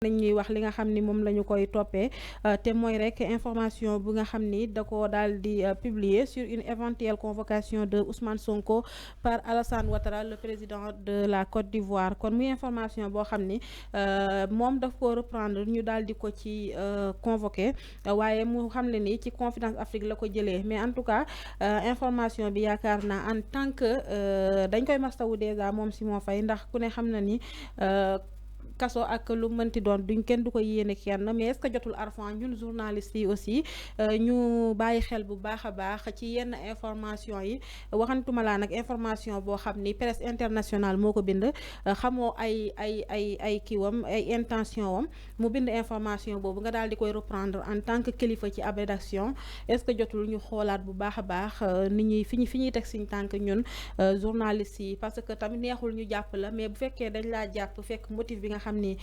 nañ ñuy wax li nga xam ni moom la ñu koy toppee te mooy rek information bu nga xam ni da ko daal di publier sur une éventuelle convocation de Ousmane Sonko par Alassane Ouattara le président de la Côte d'Ivoire kon muy information boo xam ni moom daf ko reprendre ñu daal di ko ci convoqué waaye mu xam ne ni ci Confidence Afrique la ko jëlee mais en tout cas information bi yaakaar naa en tant que dañ koy mastawu déjà moom Simon Faye ndax ku ne xam na ni kaso ak lu mënti doon duñ kenn du ko yéene kenn mais est-ce que jotul Arfan ñun journalistes yi aussi ñu bàyyi xel bu baax a baax ci yenn information yi waxantuma laa nag information boo xam ni presse internationale moo ko bind xamoo ay kiiwam ay intention wam mu bind information boobu nga daal di koy reprendre en tant que kilifa ci ab rédaction est-ce que jotul ñu xoolaat bu baax a baax nit ñi fi ñuy teg suñ tànk ñun journalistes yi parce que tamit neexul ñu jàpp la mais bu fekkee dañ laa jàpp fekk motif bi nga xam ni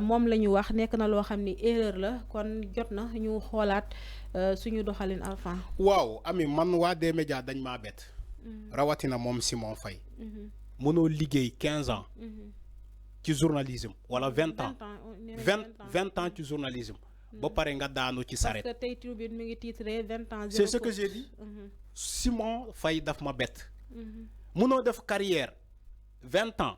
moom la ñu wax nekk na loo xam ni erreur la kon jot na ñu xoolaat suñu doxalin Arfan. waaw Ami man waa D-Média dañ maa bett. rawatina moom Simon Faye. mënoo liggéey 15 ans. ci journalisme wala 20 ans 20 ans ci journalisme. ba pare nga daanu ci saret. parce que tey Tribune mi ngi titré 20 ans. c'est ce que j'ai dit. Simon Faye daf ma bett. mënoo def carrière 20 ans.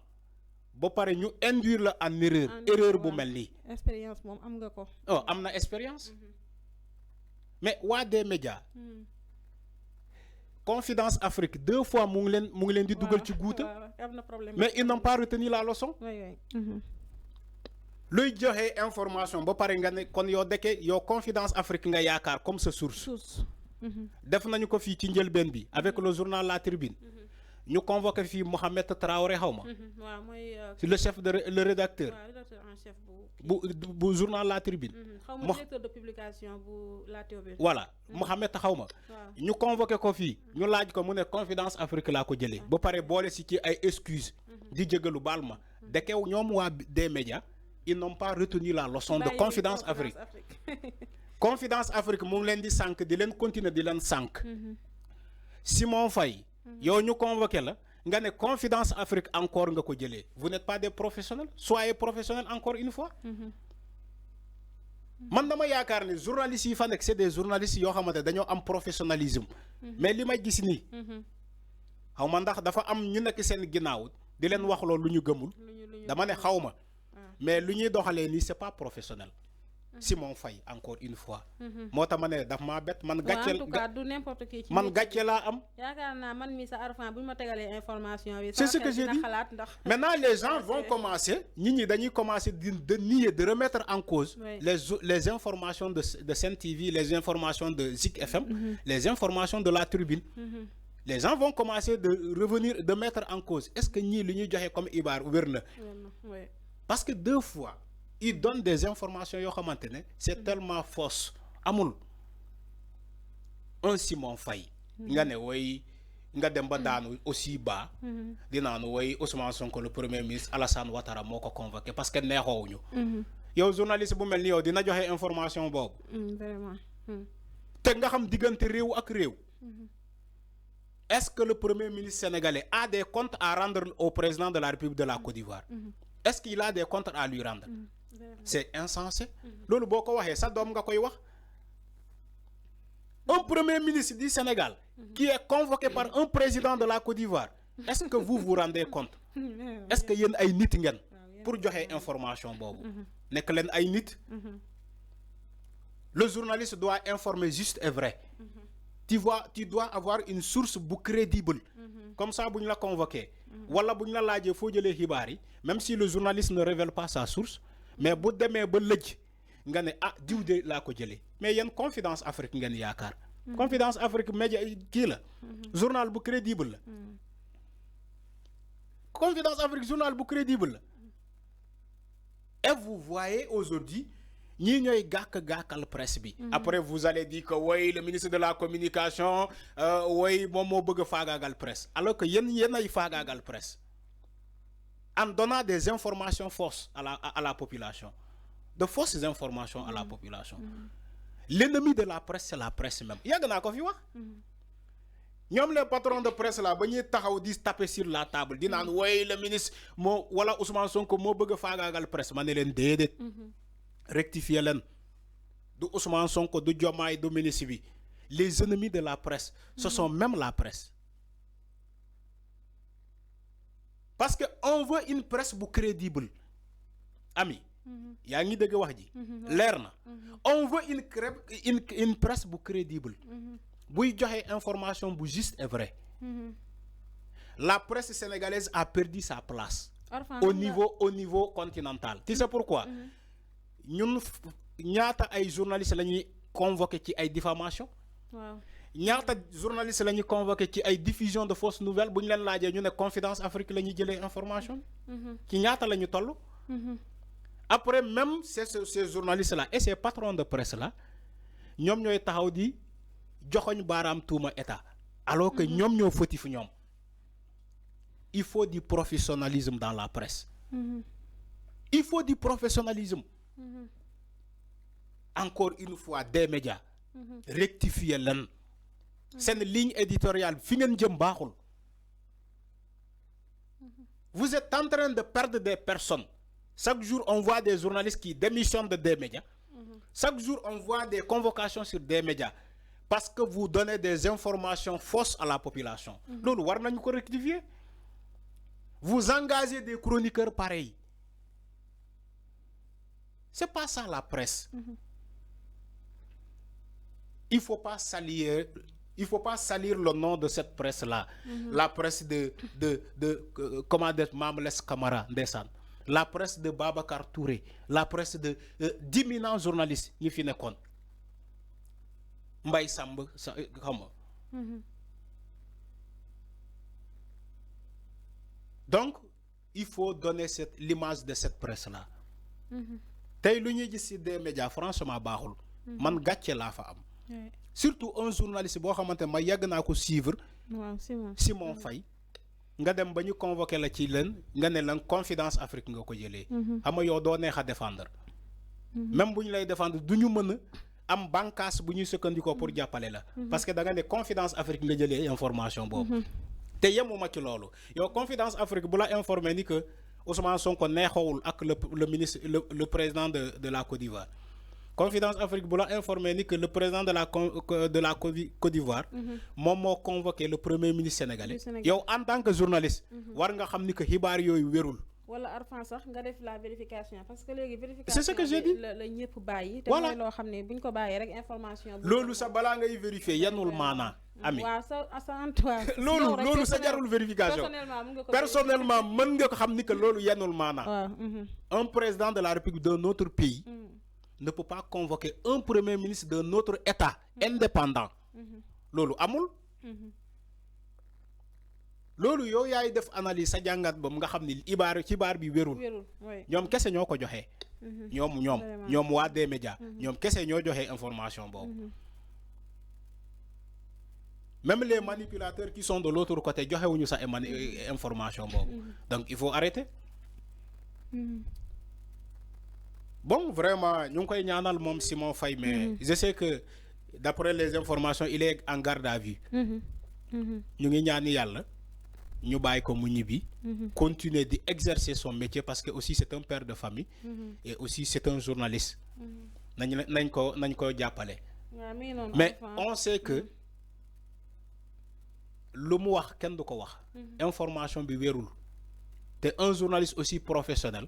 ba pare ñu induire la en erreur bu mel nii. expérience moom am nga ko. oh am na expérience. mais waa D-Média. Confidence Afrique 2 fois mu ngi leen di dugal ci guuta. am na problème mais ils n'ont pas retenu la leçon. luy joxe information ba pare nga ne kon yow deke yow Confidence Afrique nga yaakaar comme sa source. def nañu ko fii ci njëlbeen bi avec le journal La Tribune. ñu convoqué fii Mohamed Traoré xaw ma. waaw mooy le chef le rédacteur. waaw rédacteur en chef bu journal La Tribune. xaw ma directeur de publication bu La Tribune. voilà Mohamed xaw ma. ñu convoqué ko fii. ñu laaj ko mu ne Confidence Afrique laa ko jëlee. ba pare boole si ci ay excuses. di jégalu baal ma. dekew ñoom waa D-Média ils n'ont pas retenu la leçon de Confidence Afrique. Confidence Afrique mu ngi leen di sànq di leen continuer di leen sànq. Simon Faye. yow ñu convoqué la nga ne Confidence Afrique encore nga ko jëlee vous n'êtes pas des professionnels soyez professionnels encore une fois. man dama yaakaar ne journalistes yi fa nekk c'est des journalistes yoo xamante dañoo am professionnalisme. mais li may gis nii. xaw ma ndax dafa am ñu nekk seen ginnaaw di leen wax loolu lu ñu gëmul. dama ne xaw ma mais lu ñuy doxalee nii c'est pas professionnel. Simon Faye encore une fois. moo tax ma ne daf maa bett man. gàcce en tout cas du n'importe qui ci man gàcce laa am. yaakaar naa man mi sa Arfan bu ñu ma tegalee information bi. c'est ce que j'ai dit xalaat ndax. maintenant les gens vont commencer nit ñi dañuy commencer de nier de remettre en cause. les informations de Sen TV les informations de Zik FM. les informations de La Tribune. les gens vont commencer de revenir de mettre en cause est-ce que ñii li ñuy joxe comme ibaar wér na. parce que 2 fois. il donne des informations yoo xamante ne c'est tellement fausse amul un Simon Faye nga ne woy nga dem ba daanu aussi bas dinaanu woy Ousmane Sonko le premier ministre Alassane Ouattara moo ko convoqué parce que neexoowuñu yow journaliste bu mel ni yow dina joxe information boobu vraiment te nga xam diggante réew ak réew est-ce que le premier ministre sénégalais a des comptes à rendre au président de la République de la Côte d'Ivoire est-ce qu'il a des comptes à lui rendre c'est insensé loolu boo ko waxee sa doom nga koy wax un premier ministre du Sénégal qui est convoqué par un président de la Côte d'Ivoire est-ce que vous vous rendez compte est-ce que yéen ay nit ngeen pour joxe information boobu nekk leen ay nit le journaliste doit informer juste et vrai tu dois avoir une source bu crédible comme ça bu ñu la convoqué wala bu ñu la laajee foo jëlee xibaar yi même si le journaliste ne révèle pas sa source mais bu demee ba lëj nga ne ah diw de laa ko jëlee mais yéen Confidence Afrique ngeen yaakaar. Confidence Afrique média kii la. journal bu crédible la. Confidence Afrique journal bu crédible la. et vous voyez aujourd'hui ñii ñooy gàkkal presse bi. après vous allez dire que oui le ministre de la communication oui moom moo bëgg a faagaagal presse alors que yéen ay faagaagal presse. en donnant des informations fausses à la population de fausses informations à la population l'ennemi de la presse c'est la presse même yàgg naa ko fi wax ñoom les patrons de presse là ba ñuy taxaw di taper sur la table di naan woy le ministre moo wala Ousmane Sonko moo bëgg a faagaagal presse ma ne leen déedéet. Rectifier leen du Ousmane Sonko du Diomaye du ministre bi les ennemis de la presse ce sont même la presse. Parce que on veut une presse bu crédible ami. yaa ngi dëgg wax ji. leer na on veut une presse bu crédible. buy joxe information bu juste et vrai. La presse sénégalaise a perdu sa place. au niveau continental. Tu sais pourquoi? ñun ñaata ay journalistes la ñuy convoqué ci ay diffamation. waaw ñaata journalistes la ñuy convoqué ci ay diffusion de fausses nouvelles bu ñu leen laajee ñu ne Confidence Afrique la ñuy jëlee information. ci ñaata la ñu toll. Après même ces journalistes là et ces patrons de presse là ñoom ñooy taxaw di joxoñ baaraam tuuma état alors que ñoom ñoo fautif ñoom. Il faut du professionnalisme dans la presse. Il faut du professionnalisme. Encore une fois des médias. Rectifier leen. seen ligne éditoriale fi ngeen jëm baaxul. Vous êtes en train de perdre des personnes. Chaque jour, on voit des journalistes qui démissionnent de des médias. Chaque jour, on voit des convocations sur des médias. Parce que vous donnez des informations fausses à la population. Loolu war nañu ko rectifier. Vous engagez des chroniqueurs pareils. C'est pas ça la presse. Il faut pas salir le nom de cette presse-là. La presse de comment dire, Mamles Camara ndeysaan. La presse de Babacar Touré, la presse de d'éminents journalistes ñi fi nekkoon Mbaye Samb xam nga. Donc il faut donner l'image de cette presse-là. tey lu ñuy gis ci des médias franchement baaxul. man gàcce laa fa am. Surtout un journaliste boo xamante ma yàgg naa ko suivre. waaw Simon Faye. nga dem ba ñu convoqué la ci leen nga ne lan Confidence Afrique nga ko jëlee. xam nga yow doo neex a défendre. même bu ñu lay défendre du ñu mën a am bànqaas bu ñuy sukkandikoo pour jàppale la. parce que da nga ne Confidence Afrique nga jëlee information boobu. te yemuma ci loolu yow Confidence Afrique bu la informé ni que Ousmane Sonko neexawul ak le ministre le président de la Côte d'Ivoire. Confidence Afrique bu la informé ni que le président de la Côte d'Ivoire moom moo convoqué le premier ministre sénégalais. yow en tant que journaliste war nga xam ni que xibaar yooyu wérul. wala Arfan sax nga def la vérification parce que léegi vérification c'est ce que j'ai dit la ñëpp bàyyi. voilà te mooy loo xam ne buñ ko bàyyee rek information. loolu sax balaa ngay vérifier yanul maanaa. ami waaw sa Antoine. loolu sa jarul vérification. personnellement mën nga ko xam ni que loolu yanul maanaa. un président de la République d'un autre pays. ne peut pas convoquer un premier ministre d'un autre État indépendant. loolu amul. loolu yow yaay def analyse sa jàngat ba nga xam ni xibaar bi wérul. ñoom kese ñoo ko joxe. ñoom waa des médias. ñoom kese ñoo joxe information boobu. Même les manipulateurs qui sont de l'autre côté joxewuñu sa information boobu. Donc il faut arrêter. Bon, vraiment, nous avons ñaanal mom Simon Faye, mais je sais que d'après les informations, il est en garde à vue. Nous avons ñaani yalla ñu bay ko mu ñibi continuer d'exercer son métier parce que aussi c'est un père de famille et aussi c'est un journaliste. Nañ ko jappalé. Mais on sait que lu mu wax kenn du ko wax. Information bi wérul. Té un journaliste aussi professionnel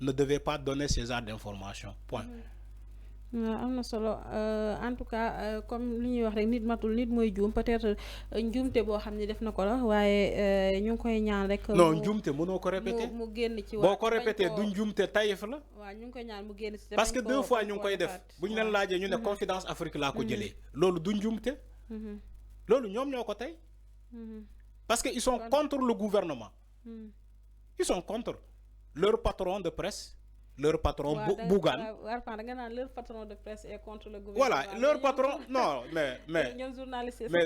ne devait pas donner ces genres d'informations. Point. am na solo en tout cas comme li ñuy wax rek nit matul nit mooy juum peut-être njuumte boo xam ne def na ko la waaye ñu ngi koy ñaan rek. non njuumte mënoo ko répéter mu génn ci boo ko répéter du njuumte tayef la. waaw ñu ngi koy ñaan mu génn ci. parce que deux fois ñu ngi koy def bu ñu leen laajee ñu ne Confidence Afrique laa ko jëlee. loolu du njuumte. loolu ñoom ñoo ko tey. parce que ils sont contre le gouvernement. Ils sont contre leur patron de presse. Leur patron Bougane. Leur patron de presse est contre le gouvernement. Voilà, leur patron non mais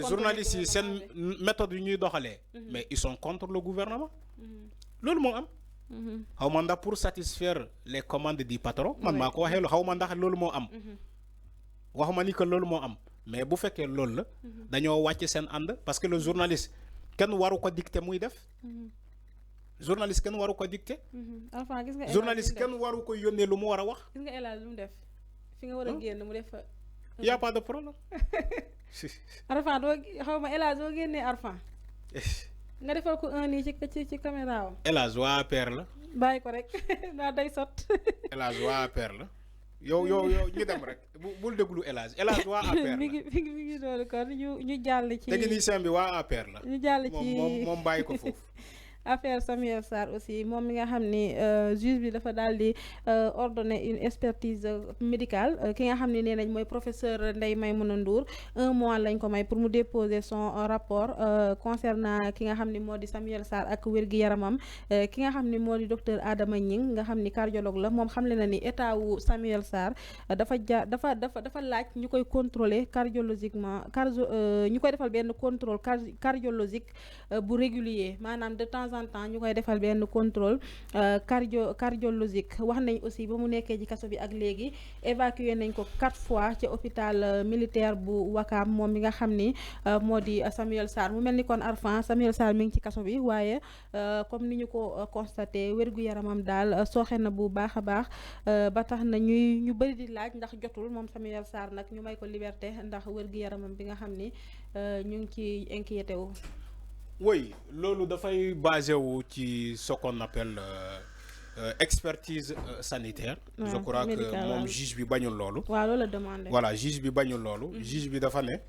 journalistes c'est une méthode ñuy doxalé mais ils sont contre le gouvernement. Loolu mo am. Xawma ndax pour satisfaire les commandes du patron man mako waxé xawma ndax loolu mo am. Waxuma ni que loolu mo am mais bu fekkee loolu la dañoo wàcc seen ànd parce que le journaliste kenn waru ko dicter muy def journaliste kenn waru ko dicter Arfan gis nga journaliste kenn waru ko yónnee lu mu war a wax gis nga El Hadj lu mu def fi nga war a génn mu def y a pas de problème Arfan doo xaw ma El Hadj doo génnee Arfan nga defal ko un nii ci caméra am El Hadj waa APR la bàyyi ko rek daa day sot El Hadj waa APR la yow ñu dem rek bul déglu El Hadj waa APR la mi ngi doon kon ñu jàll ci technicien bi waa APR la ñu jàll ci moom bàyyi ko foofu affaire Samuel Sarr aussi moom mi nga xam ni juge bi dafa daal di ordonner une expertise médicale ki nga xam ne nee nañ mooy professeur Ndeye Maïmouna Ndour 1 mois lañ ko may pour mu déposer son rapport concernant ki nga xam ni moo di Samuel Sarr ak wér-gi-yaramam ki nga xam ni moo di docteur Adama Gning nga xam ni cardiologue la moom xamle na ni état wu Samuel Sarr dafa laaj ñu koy contrôler cardiologiquement ñu koy defal benn contrôle cardiologique bu régulier maanaam de temps en temps ñu koy defal benn contrôle cardiologique wax nañ aussi ba mu nekkee ci kaso bi ak léegi évacué nañ ko 4 fois ci hôpital militaire bu Wakam moom mi nga xam ni moo di Samuel Sarr mu mel ni kon Arfan Samuel Sarr mi ngi ci kaso bi waaye comme ni ñu ko constaté wér-gu-yaramam daal sooxe na bu baax a baax ba tax na ñu bëri di laaj ndax jotul moom Samuel Sarr nag ñu may ko liberté ndax wér-gu-yaramam bi nga xam ni ñu ngi ci inquiété wu. Oui, lolu dafay basé wu ci ce qu'on appelle expertise sanitaire. Je crois que mon juge bi bañul lolu. Wa lolu la demandé. Voilà, juge bi bañul lolu. Juge bi dafa né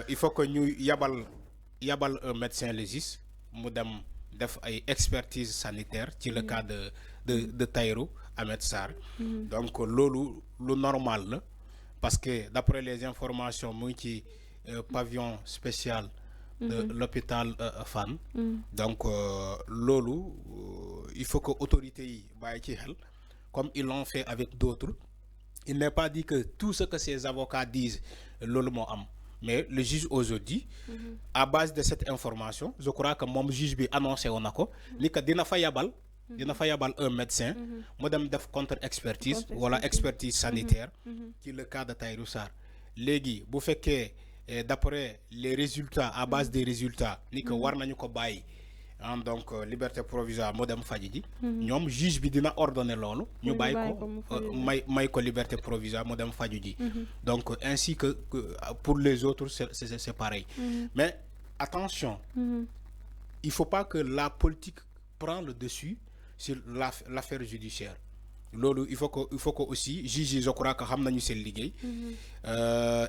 il faut que ñu yabal un médecin légiste mu dem def ay expertise sanitaire ci le cas de Tahirou Ahmed Sarr. Donc lolu lu normal la parce que d'après les informations mu ci pavillon spécial de l'hôpital Fann. Donc lolu il faut que autorités yi bàyyi ci xel comme ils l'ont fait avec d'autres. Il n'est pas dit que tout ce que ces avocats disent lolu mo am, mais le juge aujourd'hui à base de cette information je crois que mon juge bi annoncé woon na ko ni que dina fa yabal un médecin mu dem def contre expertise wala expertise sanitaire ci le cas de Tahirou Sarr. Légui bu fekkee d'après les résultats à base des résultats ni que war nañu ko bàyyi donc liberté provisoire mo dem faji ji ñoom juge bi dina ordonner loolu ñu bàyyi ko may ko liberté provisoire mo dem faju ji donc ainsi que pour les autres c'est pareil. Mais attention, il faut pas que la politique prend le dessus sur l'affaire judiciaire. Lolo, il faut que aussi juge, je crois que xamnañu seen liggéey.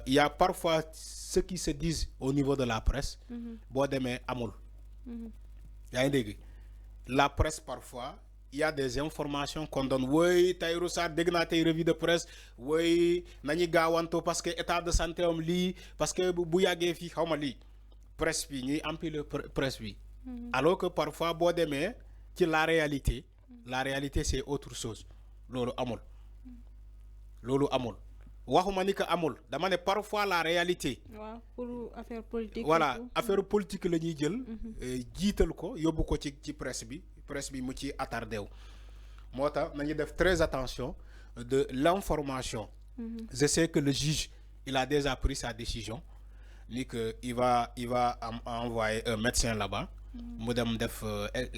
Il y a parfois ceux qui se disent au niveau de la presse bo démé amul. Yaa ngi dégg la presse parfois il y a des informations qu'on donne. Oui, Tahirou Sarr dégg naa tey revue de presse. Oui, nañu gaawanto parce que état de santé am lii parce que bu yàggee fii xawma lii presse bi ñuy empile presse bi. Alors que parfois boo demee ci la réalité c'est autre chose. Lolu amul waxuma ni que amul dama ne parfois la réalité. waaw pour affaire politique. Voilà affaire politique la ñuy jël jiital ko yóbbu ko ci presse bi mu ci attardé wu. Moo tax nañu def très attention de l'information. Je sais que le juge il a déjà pris sa décision ni que il va envoyer un médecin là-bas mu dem def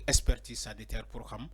expertise sanitaire pour xam